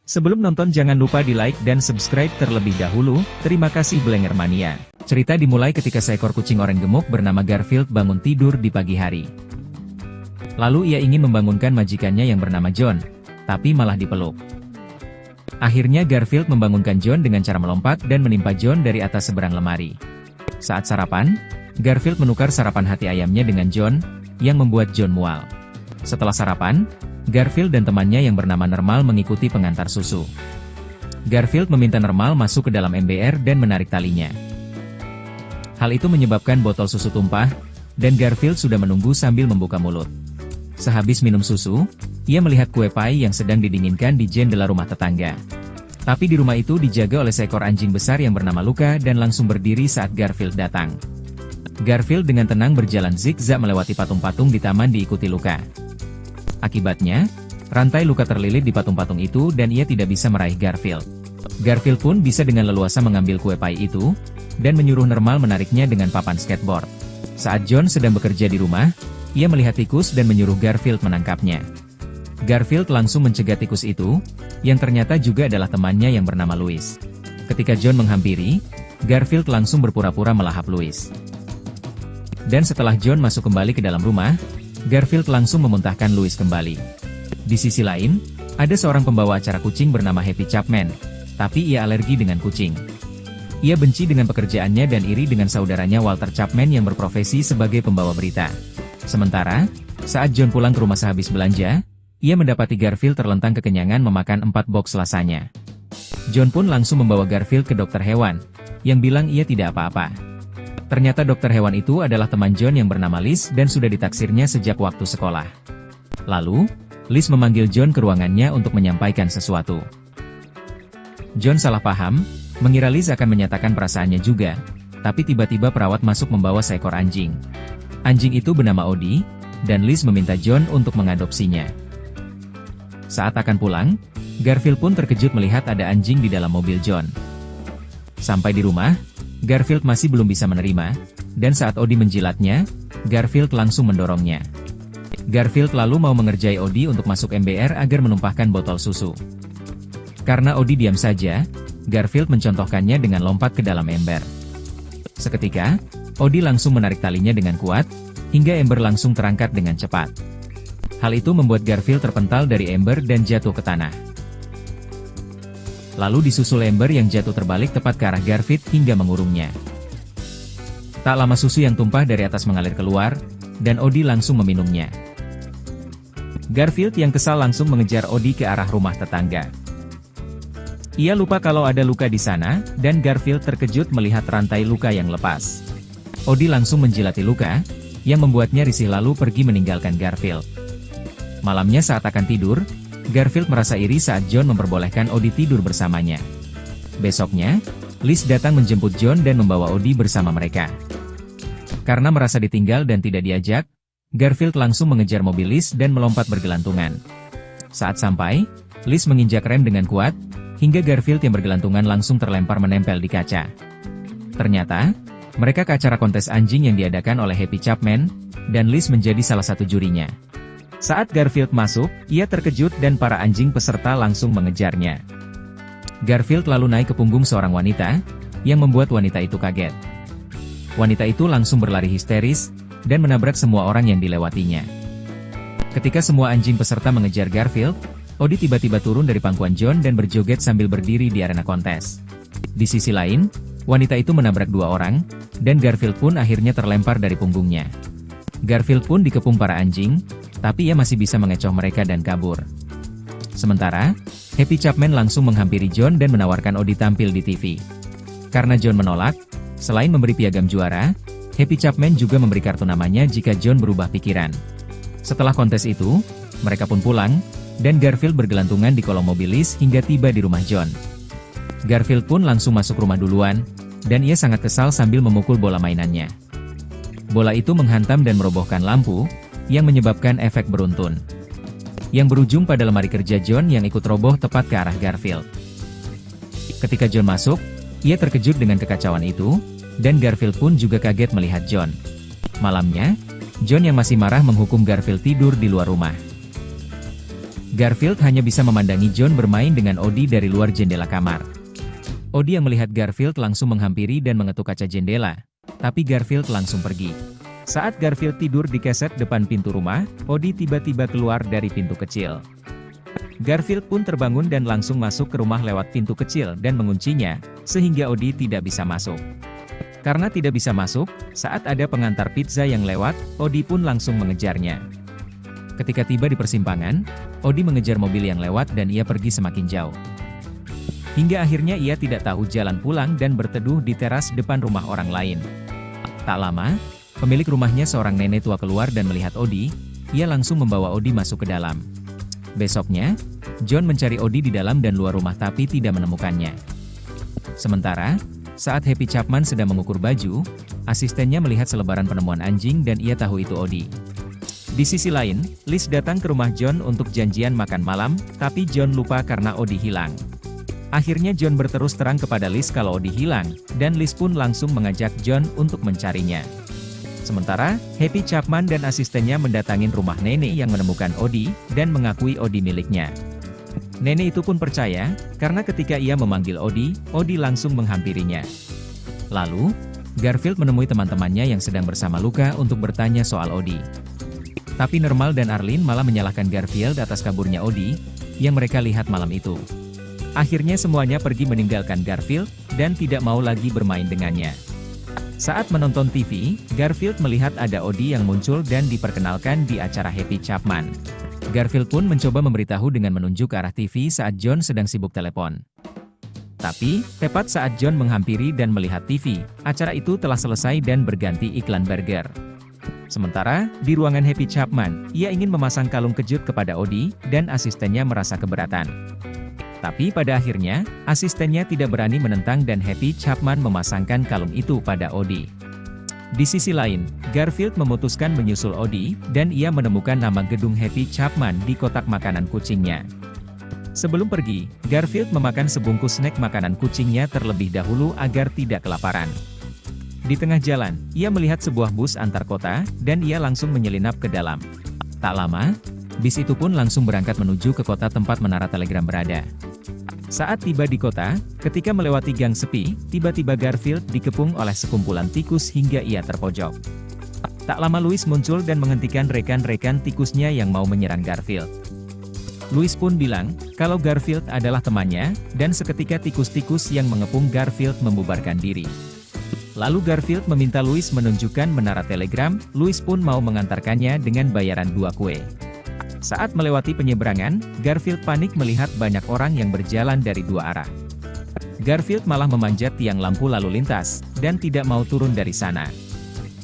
Sebelum nonton jangan lupa di like dan subscribe terlebih dahulu, terima kasih Blenger Mania. Cerita dimulai ketika seekor kucing oranye gemuk bernama Garfield bangun tidur di pagi hari. Lalu ia ingin membangunkan majikannya yang bernama John, tapi malah dipeluk. Akhirnya Garfield membangunkan John dengan cara melompat dan menimpa John dari atas seberang lemari. Saat sarapan, Garfield menukar sarapan hati ayamnya dengan John, yang membuat John mual. Setelah sarapan, Garfield dan temannya yang bernama Nermal mengikuti pengantar susu. Garfield meminta Nermal masuk ke dalam ember dan menarik talinya. Hal itu menyebabkan botol susu tumpah, dan Garfield sudah menunggu sambil membuka mulut. Sehabis minum susu, ia melihat kue pai yang sedang didinginkan di jendela rumah tetangga. Tapi di rumah itu dijaga oleh seekor anjing besar yang bernama Luka dan langsung berdiri saat Garfield datang. Garfield dengan tenang berjalan zigzag melewati patung-patung di taman diikuti Luka. Akibatnya, rantai Luka terlilit di patung-patung itu dan ia tidak bisa meraih Garfield. Garfield pun bisa dengan leluasa mengambil kue pai itu, dan menyuruh Nermal menariknya dengan papan skateboard. Saat John sedang bekerja di rumah, ia melihat tikus dan menyuruh Garfield menangkapnya. Garfield langsung mencegah tikus itu, yang ternyata juga adalah temannya yang bernama Louis. Ketika John menghampiri, Garfield langsung berpura-pura melahap Louis. Dan setelah John masuk kembali ke dalam rumah, Garfield langsung memuntahkan Louis kembali. Di sisi lain, ada seorang pembawa acara kucing bernama Happy Chapman, tapi ia alergi dengan kucing. Ia benci dengan pekerjaannya dan iri dengan saudaranya Walter Chapman yang berprofesi sebagai pembawa berita. Sementara, saat John pulang ke rumah sehabis belanja, ia mendapati Garfield terlentang kekenyangan memakan 4 box lasanya. John pun langsung membawa Garfield ke dokter hewan, yang bilang ia tidak apa-apa. Ternyata dokter hewan itu adalah teman John yang bernama Liz dan sudah ditaksirnya sejak waktu sekolah. Lalu, Liz memanggil John ke ruangannya untuk menyampaikan sesuatu. John salah paham, mengira Liz akan menyatakan perasaannya juga, tapi tiba-tiba perawat masuk membawa seekor anjing. Anjing itu bernama Odie, dan Liz meminta John untuk mengadopsinya. Saat akan pulang, Garfield pun terkejut melihat ada anjing di dalam mobil John. Sampai di rumah, Garfield masih belum bisa menerima, dan saat Odie menjilatnya, Garfield langsung mendorongnya. Garfield lalu mau mengerjai Odie untuk masuk ember agar menumpahkan botol susu. Karena Odie diam saja, Garfield mencontohkannya dengan lompat ke dalam ember. Seketika, Odie langsung menarik talinya dengan kuat, hingga ember langsung terangkat dengan cepat. Hal itu membuat Garfield terpental dari ember dan jatuh ke tanah. Lalu disusul ember yang jatuh terbalik tepat ke arah Garfield hingga mengurungnya. Tak lama susu yang tumpah dari atas mengalir keluar, dan Odie langsung meminumnya. Garfield yang kesal langsung mengejar Odie ke arah rumah tetangga. Ia lupa kalau ada Luka di sana, dan Garfield terkejut melihat rantai Luka yang lepas. Odie langsung menjilati Luka, yang membuatnya risih lalu pergi meninggalkan Garfield. Malamnya saat akan tidur, Garfield merasa iri saat John memperbolehkan Odie tidur bersamanya. Besoknya, Liz datang menjemput John dan membawa Odie bersama mereka. Karena merasa ditinggal dan tidak diajak, Garfield langsung mengejar mobil Liz dan melompat bergelantungan. Saat sampai, Liz menginjak rem dengan kuat, hingga Garfield yang bergelantungan langsung terlempar menempel di kaca. Ternyata, mereka ke acara kontes anjing yang diadakan oleh Happy Chapman, dan Liz menjadi salah satu jurinya. Saat Garfield masuk, ia terkejut dan para anjing peserta langsung mengejarnya. Garfield lalu naik ke punggung seorang wanita, yang membuat wanita itu kaget. Wanita itu langsung berlari histeris, dan menabrak semua orang yang dilewatinya. Ketika semua anjing peserta mengejar Garfield, Odie tiba-tiba turun dari pangkuan John dan berjoget sambil berdiri di arena kontes. Di sisi lain, wanita itu menabrak 2 orang, dan Garfield pun akhirnya terlempar dari punggungnya. Garfield pun dikepung para anjing, tapi ia masih bisa mengecoh mereka dan kabur. Sementara, Happy Chapman langsung menghampiri John dan menawarkan Odie tampil di TV. Karena John menolak, selain memberi piagam juara, Happy Chapman juga memberi kartu namanya jika John berubah pikiran. Setelah kontes itu, mereka pun pulang, dan Garfield bergelantungan di kolong mobil Liz hingga tiba di rumah John. Garfield pun langsung masuk rumah duluan, dan ia sangat kesal sambil memukul bola mainannya. Bola itu menghantam dan merobohkan lampu, yang menyebabkan efek beruntun. Yang berujung pada lemari kerja John yang ikut roboh tepat ke arah Garfield. Ketika John masuk, ia terkejut dengan kekacauan itu, dan Garfield pun juga kaget melihat John. Malamnya, John yang masih marah menghukum Garfield tidur di luar rumah. Garfield hanya bisa memandangi John bermain dengan Odie dari luar jendela kamar. Odie yang melihat Garfield langsung menghampiri dan mengetuk kaca jendela, tapi Garfield langsung pergi. Saat Garfield tidur di keset depan pintu rumah, Odie tiba-tiba keluar dari pintu kecil. Garfield pun terbangun dan langsung masuk ke rumah lewat pintu kecil dan menguncinya, sehingga Odie tidak bisa masuk. Karena tidak bisa masuk, saat ada pengantar pizza yang lewat, Odie pun langsung mengejarnya. Ketika tiba di persimpangan, Odie mengejar mobil yang lewat dan ia pergi semakin jauh. Hingga akhirnya ia tidak tahu jalan pulang dan berteduh di teras depan rumah orang lain. Tak lama, pemilik rumahnya seorang nenek tua keluar dan melihat Odie, ia langsung membawa Odie masuk ke dalam. Besoknya, John mencari Odie di dalam dan luar rumah tapi tidak menemukannya. Sementara, saat Happy Chapman sedang mengukur baju, asistennya melihat selebaran penemuan anjing dan ia tahu itu Odie. Di sisi lain, Liz datang ke rumah John untuk janjian makan malam, tapi John lupa karena Odie hilang. Akhirnya John berterus terang kepada Liz kalau Odie hilang, dan Liz pun langsung mengajak John untuk mencarinya. Sementara, Happy Chapman dan asistennya mendatangin rumah nenek yang menemukan Odie, dan mengakui Odie miliknya. Nenek itu pun percaya, karena ketika ia memanggil Odie, Odie langsung menghampirinya. Lalu, Garfield menemui teman-temannya yang sedang bersama Luka untuk bertanya soal Odie. Tapi Normal dan Arlene malah menyalahkan Garfield atas kaburnya Odie, yang mereka lihat malam itu. Akhirnya semuanya pergi meninggalkan Garfield, dan tidak mau lagi bermain dengannya. Saat menonton TV, Garfield melihat ada Odie yang muncul dan diperkenalkan di acara Happy Chapman. Garfield pun mencoba memberitahu dengan menunjuk ke arah TV saat John sedang sibuk telepon. Tapi, tepat saat John menghampiri dan melihat TV, acara itu telah selesai dan berganti iklan burger. Sementara, di ruangan Happy Chapman, ia ingin memasang kalung kejut kepada Odie, dan asistennya merasa keberatan. Tapi pada akhirnya, asistennya tidak berani menentang dan Happy Chapman memasangkan kalung itu pada Odie. Di sisi lain, Garfield memutuskan menyusul Odie, dan ia menemukan nama gedung Happy Chapman di kotak makanan kucingnya. Sebelum pergi, Garfield memakan sebungkus snack makanan kucingnya terlebih dahulu agar tidak kelaparan. Di tengah jalan, ia melihat sebuah bus antar kota, dan ia langsung menyelinap ke dalam. Tak lama, bis itu pun langsung berangkat menuju ke kota tempat menara telegram berada. Saat tiba di kota, ketika melewati gang sepi, tiba-tiba Garfield dikepung oleh sekumpulan tikus hingga ia terpojok. Tak lama Louis muncul dan menghentikan rekan-rekan tikusnya yang mau menyerang Garfield. Louis pun bilang, kalau Garfield adalah temannya, dan seketika tikus-tikus yang mengepung Garfield membubarkan diri. Lalu Garfield meminta Louis menunjukkan menara telegram, Louis pun mau mengantarkannya dengan bayaran 2 kue. Saat melewati penyeberangan, Garfield panik melihat banyak orang yang berjalan dari 2 arah. Garfield malah memanjat tiang lampu lalu lintas, dan tidak mau turun dari sana.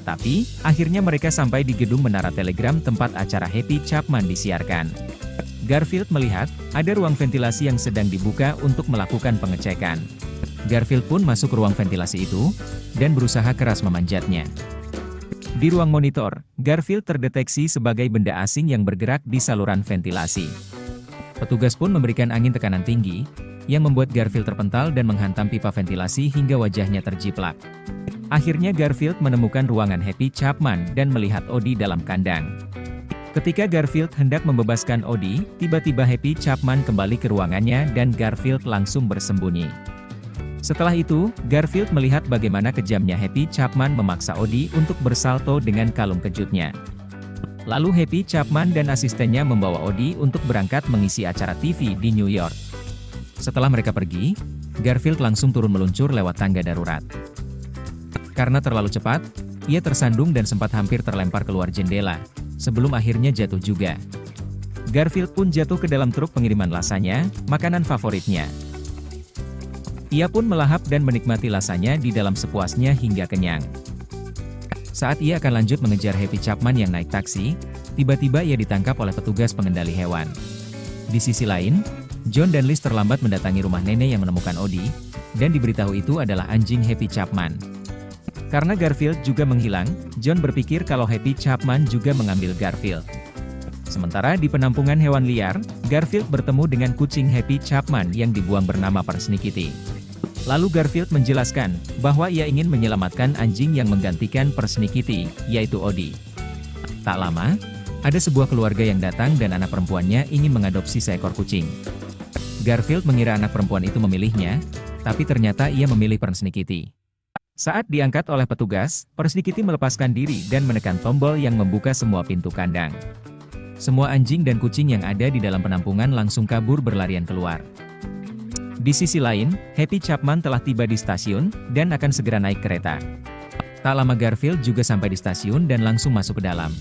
Tapi, akhirnya mereka sampai di gedung menara telegram tempat acara Happy Chapman disiarkan. Garfield melihat, ada ruang ventilasi yang sedang dibuka untuk melakukan pengecekan. Garfield pun masuk ke ruang ventilasi itu, dan berusaha keras memanjatnya. Di ruang monitor, Garfield terdeteksi sebagai benda asing yang bergerak di saluran ventilasi. Petugas pun memberikan angin tekanan tinggi, yang membuat Garfield terpental dan menghantam pipa ventilasi hingga wajahnya terjiplak. Akhirnya Garfield menemukan ruangan Happy Chapman dan melihat Odie dalam kandang. Ketika Garfield hendak membebaskan Odie, tiba-tiba Happy Chapman kembali ke ruangannya dan Garfield langsung bersembunyi. Setelah itu, Garfield melihat bagaimana kejamnya Happy Chapman memaksa Odie untuk bersalto dengan kalung kejutnya. Lalu Happy Chapman dan asistennya membawa Odie untuk berangkat mengisi acara TV di New York. Setelah mereka pergi, Garfield langsung turun meluncur lewat tangga darurat. Karena terlalu cepat, ia tersandung dan sempat hampir terlempar keluar jendela, sebelum akhirnya jatuh juga. Garfield pun jatuh ke dalam truk pengiriman lasanya, makanan favoritnya. Ia pun melahap dan menikmati lasanya di dalam sepuasnya hingga kenyang. Saat ia akan lanjut mengejar Happy Chapman yang naik taksi, tiba-tiba ia ditangkap oleh petugas pengendali hewan. Di sisi lain, John dan Liz terlambat mendatangi rumah nenek yang menemukan Odie, dan diberitahu itu adalah anjing Happy Chapman. Karena Garfield juga menghilang, John berpikir kalau Happy Chapman juga mengambil Garfield. Sementara di penampungan hewan liar, Garfield bertemu dengan kucing Happy Chapman yang dibuang bernama Persnickety. Lalu Garfield menjelaskan, bahwa ia ingin menyelamatkan anjing yang menggantikan Persnickety, yaitu Odie. Tak lama, Ada sebuah keluarga yang datang dan anak perempuannya ingin mengadopsi seekor kucing. Garfield mengira anak perempuan itu memilihnya, tapi ternyata ia memilih Persnickety. Saat diangkat oleh petugas, Persnickety melepaskan diri dan menekan tombol yang membuka semua pintu kandang. Semua anjing dan kucing yang ada di dalam penampungan langsung kabur berlarian keluar. Di sisi lain, Happy Chapman telah tiba di stasiun, dan akan segera naik kereta. Tak lama Garfield juga sampai di stasiun dan langsung masuk ke dalam.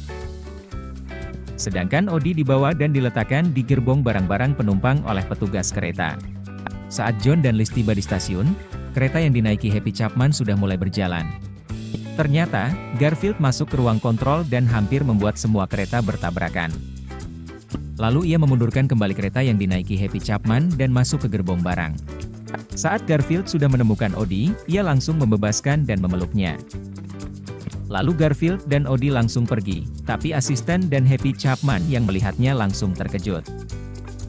Sedangkan Odie dibawa dan diletakkan di gerbong barang-barang penumpang oleh petugas kereta. Saat John dan Liz tiba di stasiun, kereta yang dinaiki Happy Chapman sudah mulai berjalan. Ternyata, Garfield masuk ke ruang kontrol dan hampir membuat semua kereta bertabrakan. Lalu ia memundurkan kembali kereta yang dinaiki Happy Chapman dan masuk ke gerbong barang. Saat Garfield sudah menemukan Odie, ia langsung membebaskan dan memeluknya. Lalu Garfield dan Odie langsung pergi, tapi asisten dan Happy Chapman yang melihatnya langsung terkejut.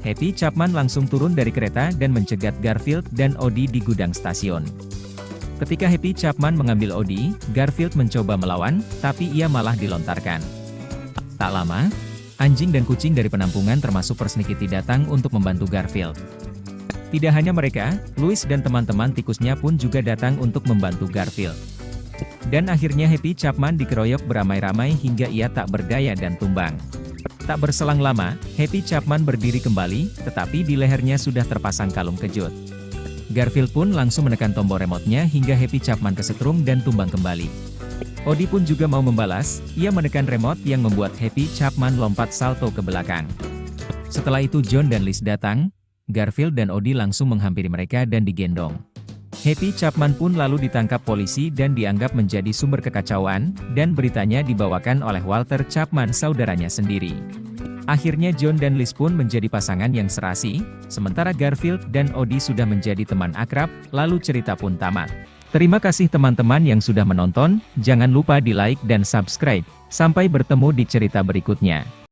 Happy Chapman langsung turun dari kereta dan mencegat Garfield dan Odie di gudang stasiun. Ketika Happy Chapman mengambil Odie, Garfield mencoba melawan, tapi ia malah dilontarkan. Tak lama, anjing dan kucing dari penampungan termasuk Persnickety datang untuk membantu Garfield. Tidak hanya mereka, Louis dan teman-teman tikusnya pun juga datang untuk membantu Garfield. Dan akhirnya Happy Chapman dikeroyok beramai-ramai hingga ia tak berdaya dan tumbang. Tak berselang lama, Happy Chapman berdiri kembali, tetapi di lehernya sudah terpasang kalung kejut. Garfield pun langsung menekan tombol remote-nya hingga Happy Chapman kesetrum dan tumbang kembali. Odie pun juga mau membalas, ia menekan remote yang membuat Happy Chapman lompat salto ke belakang. Setelah itu John dan Liz datang, Garfield dan Odie langsung menghampiri mereka dan digendong. Happy Chapman pun lalu ditangkap polisi dan dianggap menjadi sumber kekacauan, dan beritanya dibawakan oleh Walter Chapman saudaranya sendiri. Akhirnya John dan Liz pun menjadi pasangan yang serasi, sementara Garfield dan Odie sudah menjadi teman akrab, lalu cerita pun tamat. Terima kasih teman-teman yang sudah menonton, jangan lupa di like dan subscribe. Sampai bertemu di cerita berikutnya.